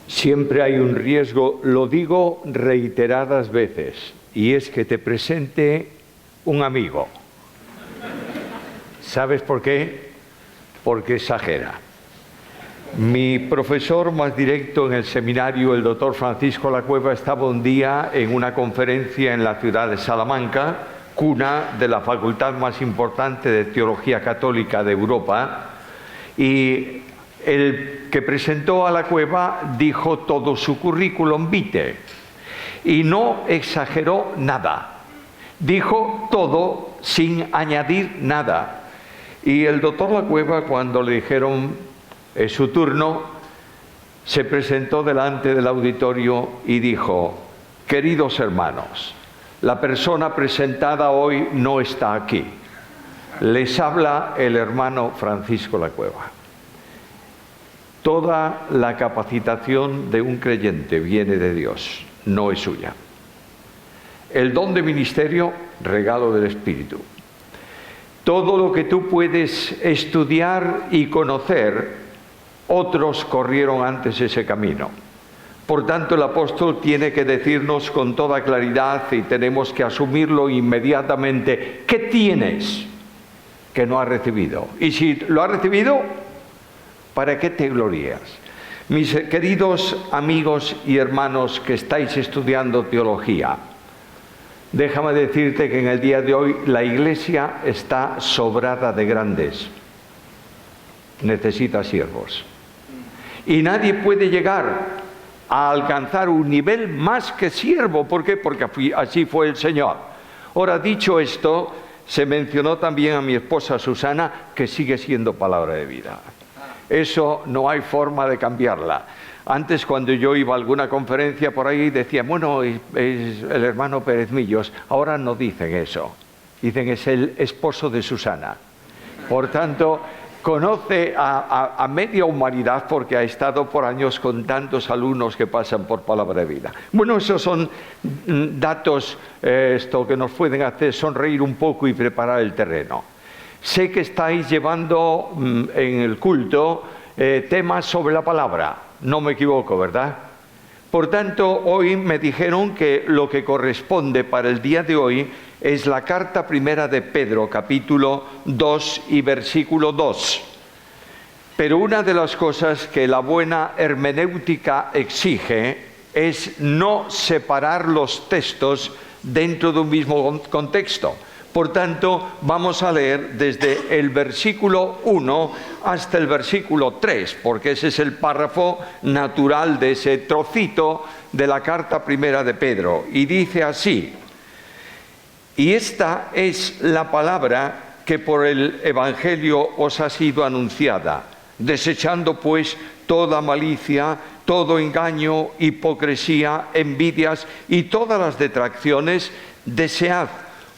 Siempre hay un riesgo, lo digo reiteradas veces, y es que te presente un amigo. ¿Sabes por qué? Porque exagera. Mi profesor más directo en el seminario, el doctor Francisco Lacueva, estaba un día en una conferencia en la ciudad de Salamanca, cuna de la facultad más importante de teología católica de Europa, y el que presentó a Lacueva dijo todo su currículum vitae y no exageró nada. Dijo todo sin añadir nada. Y el doctor Lacueva, cuando le dijeron es su turno, se presentó delante del auditorio y dijo: queridos hermanos, la persona presentada hoy no está aquí. Les habla el hermano Francisco Lacueva. Toda la capacitación de un creyente viene de Dios, no es suya. El don de ministerio, regalo del Espíritu. Todo lo que tú puedes estudiar y conocer, otros corrieron antes ese camino. Por tanto, el apóstol tiene que decirnos con toda claridad, y tenemos que asumirlo inmediatamente: ¿qué tienes que no has recibido? Y si lo has recibido, ¿para qué te glorías? Mis queridos amigos y hermanos que estáis estudiando teología, déjame decirte que en el día de hoy la Iglesia está sobrada de grandes. Necesita siervos. Y nadie puede llegar a alcanzar un nivel más que siervo. ¿Por qué? Porque así fue el Señor. Ahora, dicho esto, se mencionó también a mi esposa Susana, que sigue siendo palabra de vida. Eso no hay forma de cambiarla. Antes, cuando yo iba a alguna conferencia por ahí, decían, bueno, es el hermano Pérez Millos. Ahora no dicen eso. Dicen, es el esposo de Susana. Por tanto, conoce a media humanidad porque ha estado por años con tantos alumnos que pasan por palabra de vida. Bueno, esos son datos que nos pueden hacer sonreír un poco y preparar el terreno. Sé que estáis llevando en el culto temas sobre la palabra. No me equivoco, ¿verdad? Por tanto, hoy me dijeron que lo que corresponde para el día de hoy es la carta primera de Pedro, capítulo 2 y versículo 2. Pero una de las cosas que la buena hermenéutica exige es no separar los textos dentro de un mismo contexto. Por tanto, vamos a leer desde el versículo 1 hasta el versículo 3, porque ese es el párrafo natural de ese trocito de la carta primera de Pedro. Y dice así: y esta es la palabra que por el Evangelio os ha sido anunciada, desechando pues toda malicia, todo engaño, hipocresía, envidias y todas las detracciones, desead,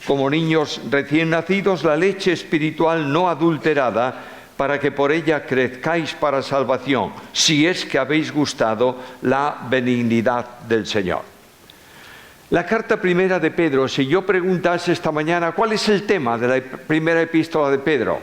como niños recién nacidos, la leche espiritual no adulterada, para que por ella crezcáis para salvación, si es que habéis gustado la benignidad del Señor. La carta primera de Pedro, si yo preguntase esta mañana cuál es el tema de la primera epístola de Pedro,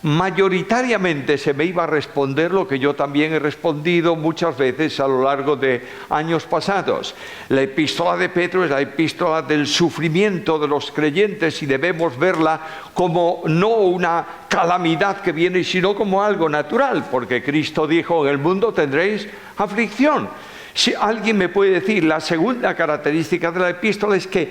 mayoritariamente se me iba a responder lo que yo también he respondido muchas veces a lo largo de años pasados. La epístola de Pedro es la epístola del sufrimiento de los creyentes y debemos verla como no una calamidad que viene, sino como algo natural, porque Cristo dijo, en el mundo tendréis aflicción. Si alguien me puede decir, la segunda característica de la epístola es que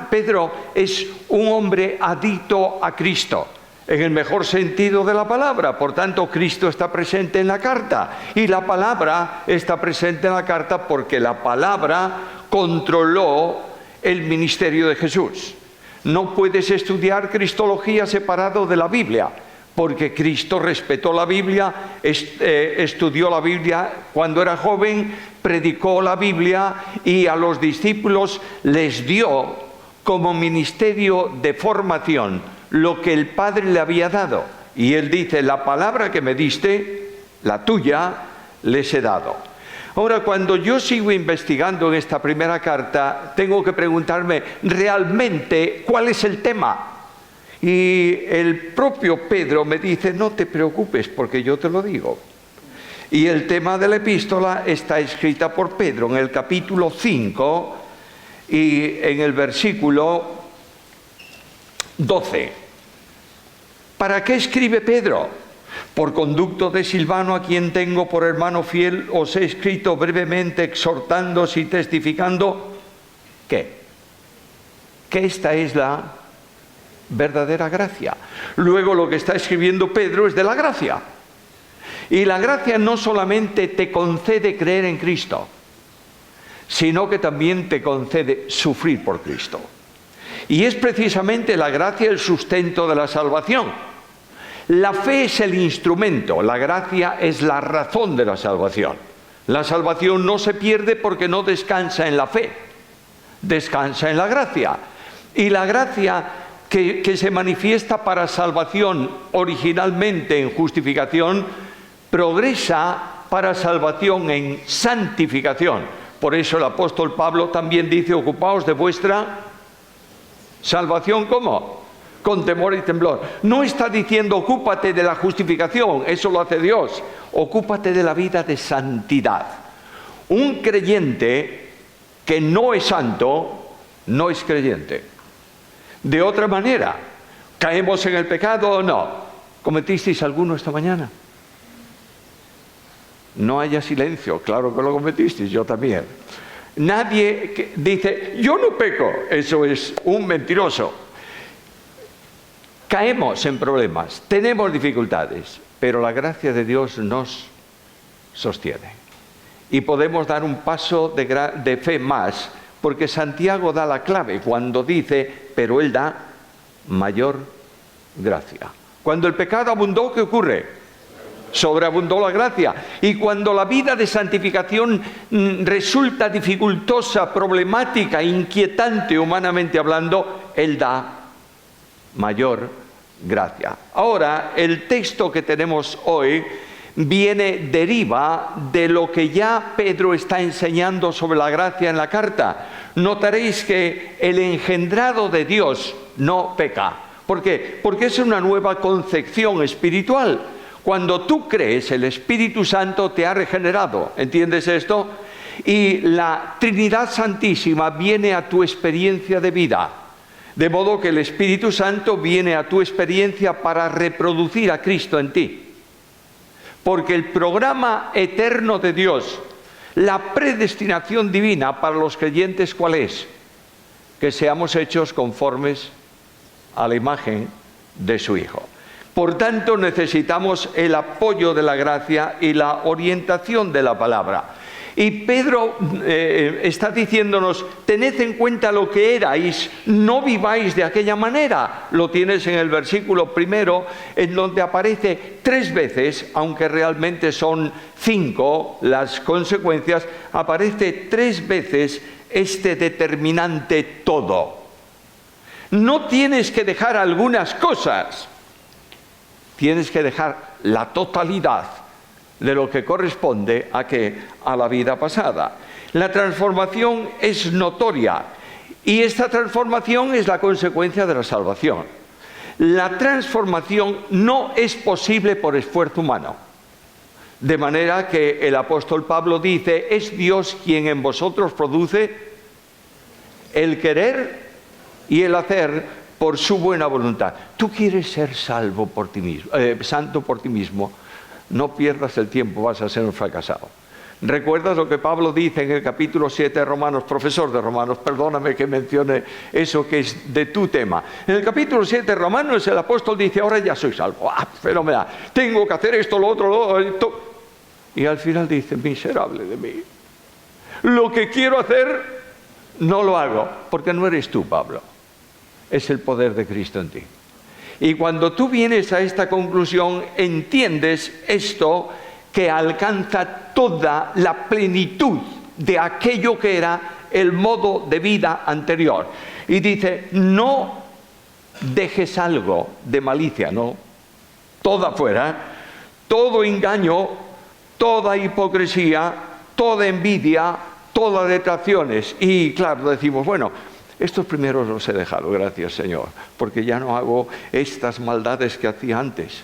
Pedro es un hombre adicto a Cristo, en el mejor sentido de la palabra. Por tanto, Cristo está presente en la carta y la palabra está presente en la carta porque la palabra controló el ministerio de Jesús. No puedes estudiar cristología separado de la Biblia, porque Cristo respetó la Biblia, estudió la Biblia cuando era joven, predicó la Biblia y a los discípulos les dio como ministerio de formación lo que el Padre le había dado. Y él dice, la palabra que me diste, la tuya, les he dado. Ahora, cuando yo sigo investigando en esta primera carta, tengo que preguntarme realmente cuál es el tema. Y el propio Pedro me dice, no te preocupes porque yo te lo digo. Y el tema de la epístola está escrita por Pedro en el capítulo 5 y en el versículo 12. ¿Para qué escribe Pedro? Por conducto de Silvano, a quien tengo por hermano fiel, os he escrito brevemente exhortándoos y testificando que esta es la verdadera gracia. Luego lo que está escribiendo Pedro es de la gracia. Y la gracia no solamente te concede creer en Cristo, sino que también te concede sufrir por Cristo. Y es precisamente la gracia el sustento de la salvación. La fe es el instrumento, la gracia es la razón de la salvación. La salvación no se pierde porque no descansa en la fe, descansa en la gracia. Y la gracia que se manifiesta para salvación originalmente en justificación, progresa para salvación en santificación. Por eso el apóstol Pablo también dice: ocupaos de vuestra salvación, ¿cómo? Con temor y temblor. No está diciendo ocúpate de la justificación, eso lo hace Dios. Ocúpate de la vida de santidad. Un creyente que no es santo, no es creyente. De otra manera, ¿caemos en el pecado o no? ¿Cometisteis alguno esta mañana? No haya silencio, claro que lo cometisteis, yo también. Nadie que dice, yo no peco, eso es un mentiroso. Caemos en problemas, tenemos dificultades, pero la gracia de Dios nos sostiene. Y podemos dar un paso de fe más, porque Santiago da la clave cuando dice, pero Él da mayor gracia. Cuando el pecado abundó, ¿qué ocurre? Sobreabundó la gracia. Y cuando la vida de santificación resulta dificultosa, problemática, inquietante humanamente hablando, Él da mayor gracia. Ahora, el texto que tenemos hoy deriva de lo que ya Pedro está enseñando sobre la gracia en la carta. Notaréis que el engendrado de Dios no peca. ¿Por qué? Porque es una nueva concepción espiritual. Cuando tú crees, el Espíritu Santo te ha regenerado. ¿Entiendes esto? Y la Trinidad Santísima viene a tu experiencia de vida. De modo que el Espíritu Santo viene a tu experiencia para reproducir a Cristo en ti. Porque el programa eterno de Dios, la predestinación divina para los creyentes, ¿cuál es? Que seamos hechos conformes a la imagen de su Hijo. Por tanto, necesitamos el apoyo de la gracia y la orientación de la palabra. Y Pedro está diciéndonos, tened en cuenta lo que erais, no viváis de aquella manera. Lo tienes en el versículo primero, en donde aparece 3 veces, aunque realmente son 5 las consecuencias, aparece 3 veces este determinante todo. No tienes que dejar algunas cosas, tienes que dejar la totalidad de lo que corresponde a la vida pasada. La transformación es notoria y esta transformación es la consecuencia de la salvación. La transformación no es posible por esfuerzo humano. De manera que el apóstol Pablo dice, es Dios quien en vosotros produce el querer y el hacer por su buena voluntad. Tú quieres ser salvo por ti mismo, santo por ti mismo. No pierdas el tiempo, vas a ser un fracasado. ¿Recuerdas lo que Pablo dice en el capítulo 7 de Romanos? Profesor de Romanos, perdóname que mencione eso que es de tu tema. En el capítulo 7 de Romanos el apóstol dice, ahora ya soy salvo. Fenomenal. Tengo que hacer esto, lo otro, esto. Y al final dice, miserable de mí. Lo que quiero hacer, no lo hago. Porque no eres tú, Pablo. Es el poder de Cristo en ti. Y cuando tú vienes a esta conclusión, entiendes esto que alcanza toda la plenitud de aquello que era el modo de vida anterior. Y dice, no dejes algo de malicia, no, toda fuera, todo engaño, toda hipocresía, toda envidia, todas detracciones. Y claro, decimos, bueno, estos primeros los he dejado, gracias Señor, porque ya no hago estas maldades que hacía antes.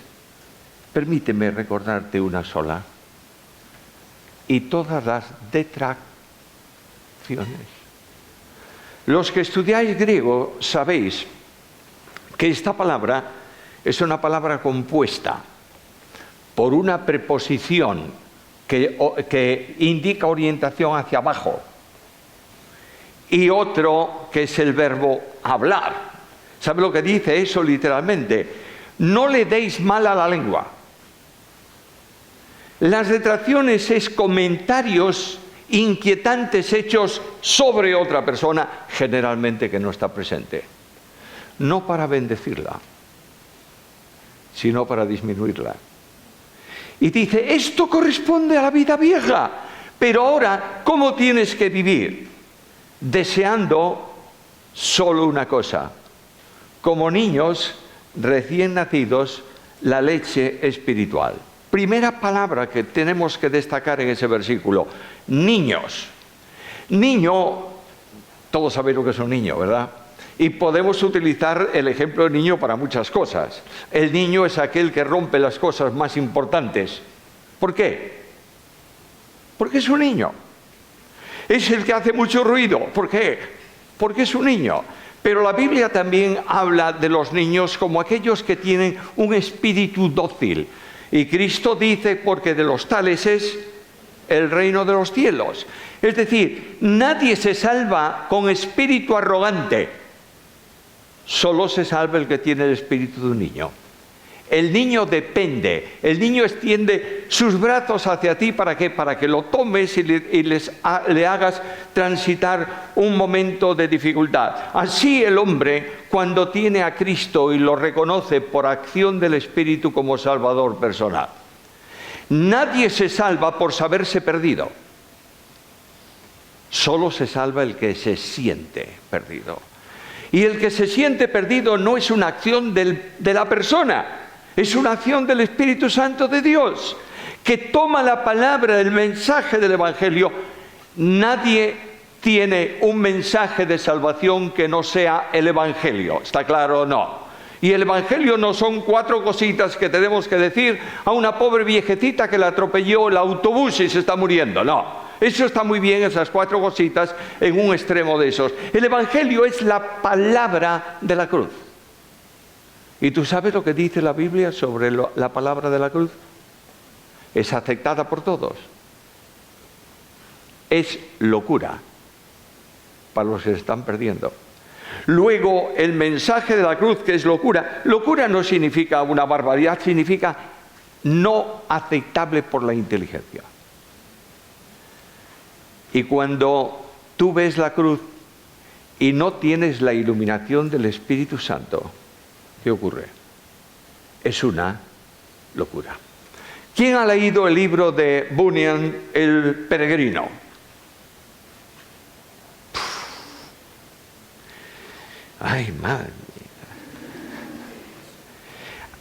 Permíteme recordarte una sola. y todas las detracciones. Los que estudiáis griego sabéis que esta palabra es una palabra compuesta por una preposición que indica orientación hacia abajo y otro que es el verbo hablar. ¿Sabe lo que dice eso literalmente? No le deis mal a la lengua. Las detracciones es comentarios inquietantes hechos sobre otra persona, generalmente que no está presente. No para bendecirla, sino para disminuirla. Y dice, esto corresponde a la vida vieja, pero ahora, ¿cómo tienes que vivir? Deseando solo una cosa, como niños recién nacidos, la leche espiritual. Primera palabra que tenemos que destacar en ese versículo, niños. Niño, todos sabéis lo que es un niño, ¿verdad? Y podemos utilizar el ejemplo del niño para muchas cosas. El niño es aquel que rompe las cosas más importantes. ¿Por qué? Porque es un niño. Es el que hace mucho ruido. ¿Por qué? Porque es un niño. Pero la Biblia también habla de los niños como aquellos que tienen un espíritu dócil. Y Cristo dice, porque de los tales es el reino de los cielos. Es decir, nadie se salva con espíritu arrogante. Solo se salva el que tiene el espíritu de un niño. El niño depende, el niño extiende sus brazos hacia ti, ¿para qué? Para que lo tomes y le hagas transitar un momento de dificultad. Así el hombre, cuando tiene a Cristo y lo reconoce por acción del Espíritu como Salvador personal. Nadie se salva por saberse perdido. Solo se salva el que se siente perdido. Y el que se siente perdido no es una acción de la persona, es una acción del Espíritu Santo de Dios, que toma la palabra, el mensaje del Evangelio. Nadie tiene un mensaje de salvación que no sea el Evangelio, ¿está claro o no? Y el Evangelio no son 4 cositas que tenemos que decir a una pobre viejecita que la atropelló el autobús y se está muriendo, no. Eso está muy bien, esas 4 cositas, en un extremo de esos. El Evangelio es la palabra de la cruz. ¿Y tú sabes lo que dice la Biblia sobre la palabra de la cruz? Es aceptada por todos. Es locura para los que se están perdiendo. Luego, el mensaje de la cruz, que es locura. Locura no significa una barbaridad, significa no aceptable por la inteligencia. Y cuando tú ves la cruz y no tienes la iluminación del Espíritu Santo, ¿qué ocurre? Es una locura. ¿Quién ha leído el libro de Bunyan, El peregrino? Ay, madre mía.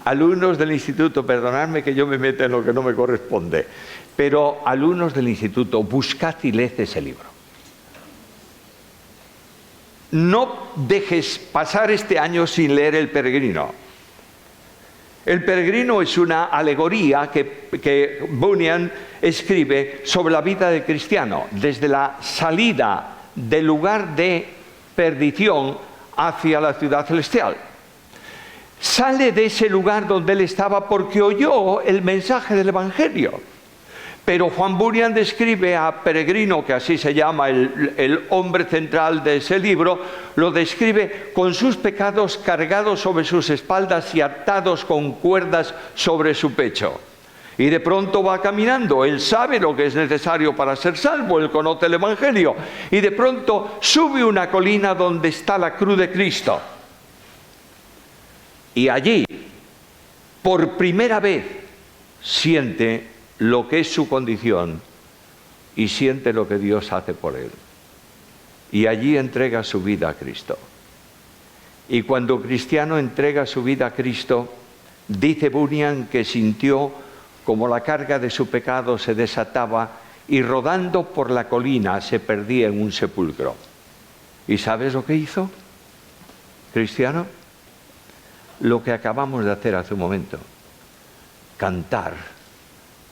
Alumnos del instituto, perdonadme que yo me meta en lo que no me corresponde, pero alumnos del instituto, buscad y leed ese libro. No dejes pasar este año sin leer El peregrino. El peregrino es una alegoría que Bunyan escribe sobre la vida del cristiano, desde la salida del lugar de perdición hacia la ciudad celestial. Sale de ese lugar donde él estaba porque oyó el mensaje del Evangelio. Pero Juan Bunyan describe a Peregrino, que así se llama el hombre central de ese libro, lo describe con sus pecados cargados sobre sus espaldas y atados con cuerdas sobre su pecho. Y de pronto va caminando, él sabe lo que es necesario para ser salvo, él conoce el Evangelio, y de pronto sube una colina donde está la cruz de Cristo. Y allí, por primera vez, siente lo que es su condición y siente lo que Dios hace por él. Y allí entrega su vida a Cristo. Y cuando cristiano entrega su vida a Cristo, dice Bunyan que sintió como la carga de su pecado se desataba y rodando por la colina se perdía en un sepulcro. ¿Y sabes lo que hizo, cristiano? Lo que acabamos de hacer hace un momento: cantar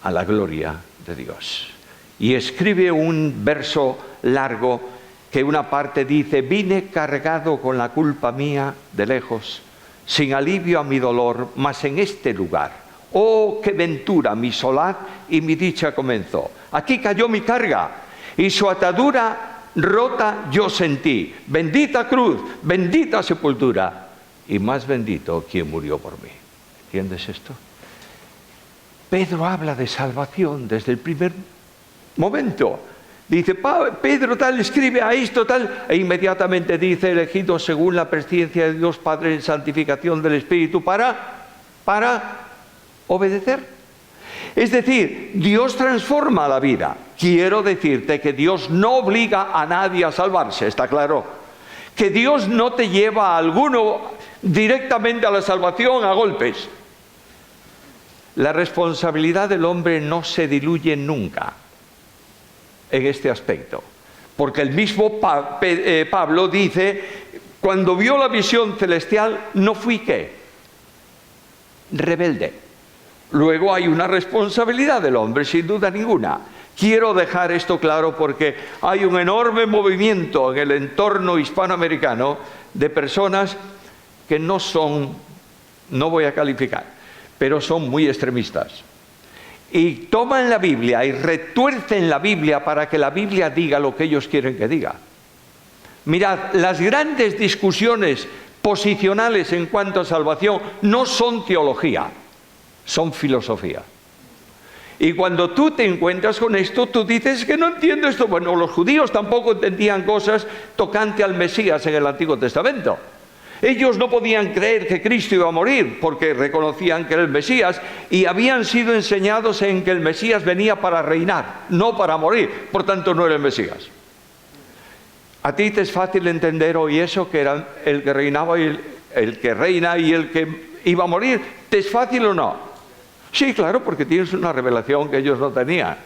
a la gloria de Dios. y escribe un verso largo que una parte dice: vine cargado con la culpa mía de lejos, sin alivio a mi dolor, mas en este lugar, oh, qué ventura, mi solaz y mi dicha comenzó. Aquí cayó mi carga, y su atadura rota yo sentí. Bendita cruz, bendita sepultura, y más bendito quien murió por mí. ¿Entiendes esto? Pedro habla de salvación desde el primer momento. Dice, Pedro tal, escribe a esto tal, e inmediatamente dice: elegido según la presciencia de Dios Padre en santificación del Espíritu para obedecer. Es decir, Dios transforma la vida. Quiero decirte que Dios no obliga a nadie a salvarse, ¿está claro? Que Dios no te lleva a alguno directamente a la salvación a golpes. La responsabilidad del hombre no se diluye nunca en este aspecto, porque el mismo Pablo dice: cuando vio la visión celestial, no fui ¿qué? Rebelde. Luego hay una responsabilidad del hombre, sin duda ninguna. Quiero dejar esto claro porque hay un enorme movimiento en el entorno hispanoamericano de personas que no voy a calificar, pero son muy extremistas. Y toman la Biblia y retuercen la Biblia para que la Biblia diga lo que ellos quieren que diga. Mirad, las grandes discusiones posicionales en cuanto a salvación no son teología, son filosofía. Y cuando tú te encuentras con esto, tú dices que no entiendo esto. Bueno, los judíos tampoco entendían cosas tocante al Mesías en el Antiguo Testamento. Ellos no podían creer que Cristo iba a morir porque reconocían que era el Mesías y habían sido enseñados en que el Mesías venía para reinar, no para morir. Por tanto, no era el Mesías. ¿A ti te es fácil entender hoy eso, que era el que reinaba y el que reina y el que iba a morir? ¿Te es fácil o no? Sí, claro, porque tienes una revelación que ellos no tenían.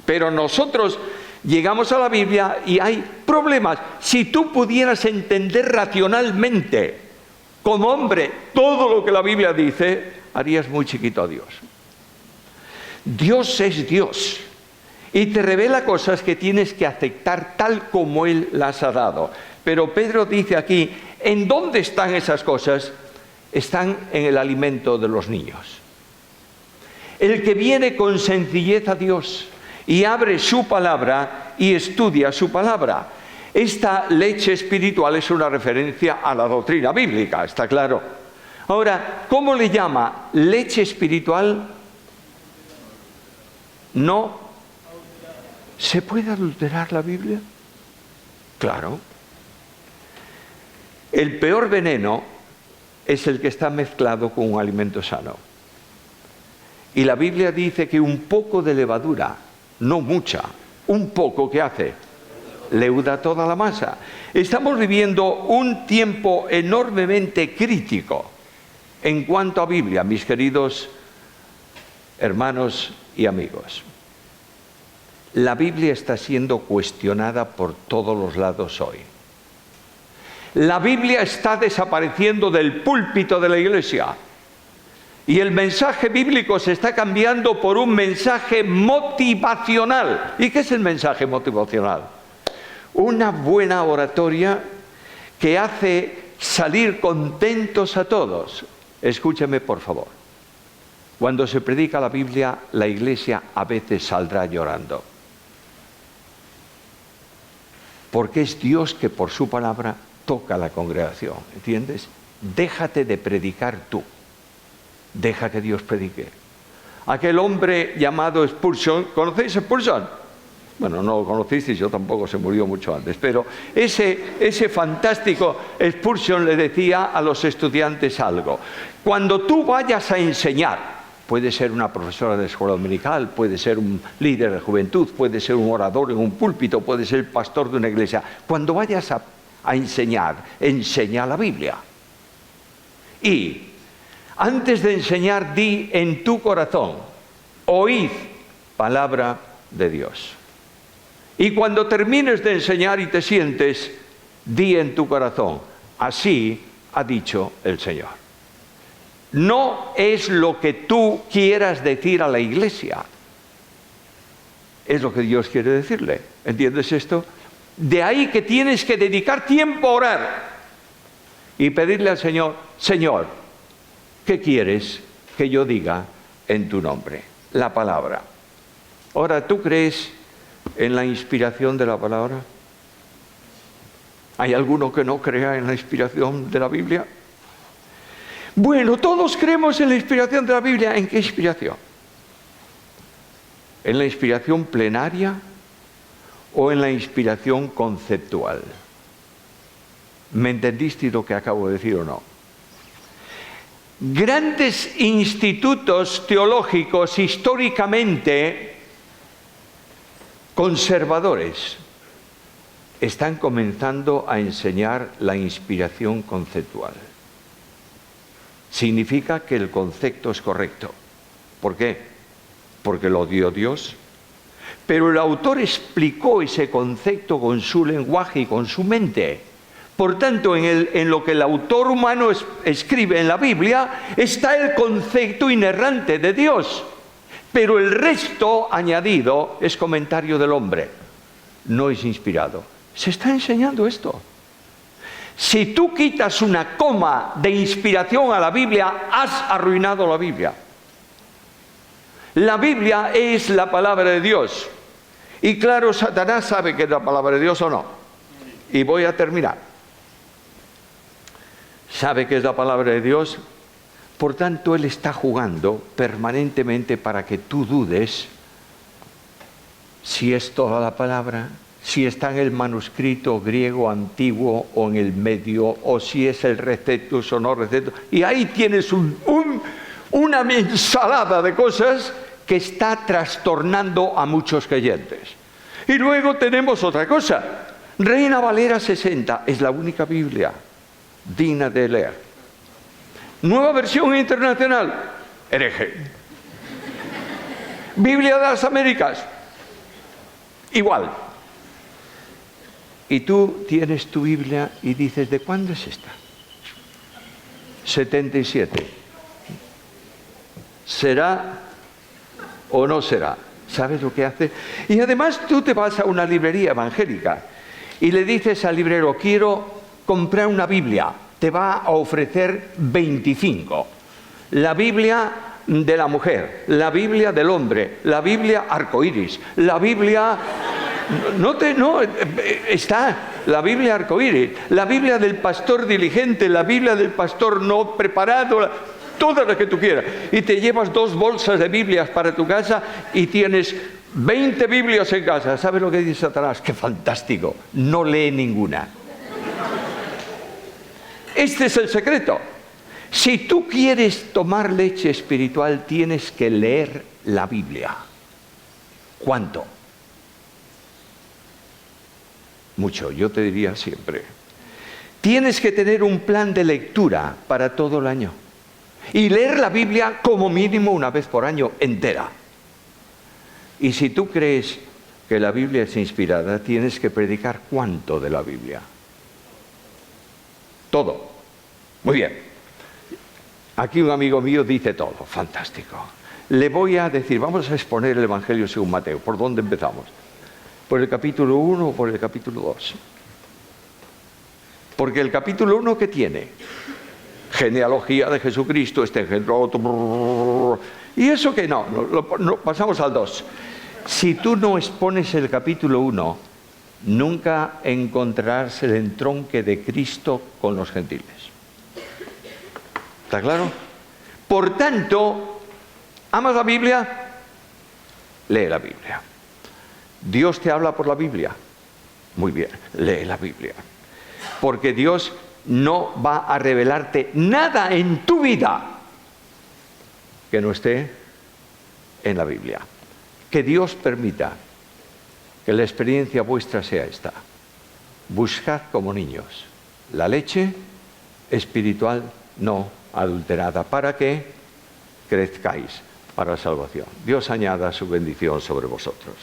Pero nosotros llegamos a la Biblia y hay problemas. Si tú pudieras entender racionalmente, como hombre, todo lo que la Biblia dice, harías muy chiquito a Dios. Dios es Dios y te revela cosas que tienes que aceptar tal como Él las ha dado. Pero Pedro dice aquí, ¿en dónde están esas cosas? Están en el alimento de los niños. El que viene con sencillez a Dios y abre su palabra y estudia su palabra. Esta leche espiritual es una referencia a la doctrina bíblica, está claro. Ahora, ¿cómo le llama? ¿Leche espiritual? No. ¿Se puede adulterar la Biblia? Claro. El peor veneno es el que está mezclado con un alimento sano. Y la Biblia dice que un poco de levadura, no mucha, un poco, ¿qué hace? Leuda toda la masa. Estamos viviendo un tiempo enormemente crítico en cuanto a Biblia, mis queridos hermanos y amigos. La Biblia está siendo cuestionada por todos los lados hoy. La Biblia está desapareciendo del púlpito de la iglesia. Y el mensaje bíblico se está cambiando por un mensaje motivacional. ¿Y qué es el mensaje motivacional? Una buena oratoria que hace salir contentos a todos. Escúcheme, por favor. Cuando se predica la Biblia, la iglesia a veces saldrá llorando. Porque es Dios que por su palabra toca a la congregación. ¿Entiendes? Déjate de predicar tú. Deja que Dios predique. Aquel hombre llamado Spurgeon, ¿conocéis a Spurgeon? Bueno, no lo conocisteis, yo tampoco, se murió mucho antes, pero ese fantástico Spurgeon le decía a los estudiantes algo: cuando tú vayas a enseñar, puede ser una profesora de escuela dominical, puede ser un líder de juventud, puede ser un orador en un púlpito, puede ser el pastor de una iglesia, cuando vayas a enseñar, enseña la Biblia. Y antes de enseñar, di en tu corazón: oíd palabra de Dios. Y cuando termines de enseñar y te sientes, di en tu corazón: así ha dicho el Señor. No es lo que tú quieras decir a la iglesia. Es lo que Dios quiere decirle. ¿Entiendes esto? De ahí que tienes que dedicar tiempo a orar y pedirle al Señor, Señor, ¿qué quieres que yo diga en tu nombre? La palabra. Ahora, ¿tú crees en la inspiración de la palabra? ¿Hay alguno que no crea en la inspiración de la Biblia? Bueno, todos creemos en la inspiración de la Biblia. ¿En qué inspiración? ¿En la inspiración plenaria o en la inspiración conceptual? ¿Me entendiste lo que acabo de decir o no? Grandes institutos teológicos históricamente conservadores están comenzando a enseñar la inspiración conceptual. Significa que el concepto es correcto. ¿Por qué? Porque lo dio Dios. Pero el autor explicó ese concepto con su lenguaje y con su mente. Por tanto, en lo que el autor humano escribe en la Biblia está el concepto inerrante de Dios. Pero el resto añadido es comentario del hombre. No es inspirado. Se está enseñando esto. Si tú quitas una coma de inspiración a la Biblia, has arruinado la Biblia. La Biblia es la palabra de Dios. Y claro, Satanás sabe que es la palabra de Dios o no. Y voy a terminar. Sabe que es la palabra de Dios, por tanto él está jugando permanentemente para que tú dudes si es toda la palabra, si está en el manuscrito griego antiguo o en el medio, o si es el Receptus o no Receptus. Y ahí tienes una ensalada de cosas que está trastornando a muchos creyentes. Y luego tenemos otra cosa. Reina Valera 60 es la única Biblia digna de leer. Nueva versión internacional, hereje. Biblia de las Américas, igual. Y tú tienes tu Biblia y dices, ¿de cuándo es esta? 77. ¿Será o no será? ¿Sabes lo que hace? Y además tú te vas a una librería evangélica y le dices al librero, quiero comprar una Biblia. Te va a ofrecer 25. La Biblia de la mujer, la Biblia del hombre, la Biblia arcoíris, la Biblia... está la Biblia arcoíris, la Biblia del pastor diligente, la Biblia del pastor no preparado, todas las que tú quieras. Y te llevas 2 bolsas de Biblias para tu casa y tienes 20 Biblias en casa. ¿Sabes lo que dice Satanás? ¡Qué fantástico! No lee ninguna. Este es el secreto. Si tú quieres tomar leche espiritual, tienes que leer la Biblia. ¿Cuánto? Mucho, yo te diría siempre. Tienes que tener un plan de lectura para todo el año. Y leer la Biblia como mínimo una vez por año, entera. Y si tú crees que la Biblia es inspirada, tienes que predicar ¿cuánto de la Biblia? Todo. Muy bien. Aquí un amigo mío dice todo. Fantástico. Le voy a decir, vamos a exponer el Evangelio según Mateo. ¿Por dónde empezamos? ¿Por el capítulo 1 o por el capítulo 2? Porque el capítulo 1, ¿qué tiene? Genealogía de Jesucristo, este engendró otro... Y eso que no, pasamos al 2. Si tú no expones el capítulo 1, nunca encontrarás el entronque de Cristo con los gentiles. ¿Está claro? Por tanto, ¿amas la Biblia? Lee la Biblia. ¿Dios te habla por la Biblia? Muy bien, lee la Biblia. Porque Dios no va a revelarte nada en tu vida que no esté en la Biblia. Que Dios permita que la experiencia vuestra sea esta. Buscad como niños la leche espiritual no adulterada para que crezcáis para la salvación. Dios añada su bendición sobre vosotros.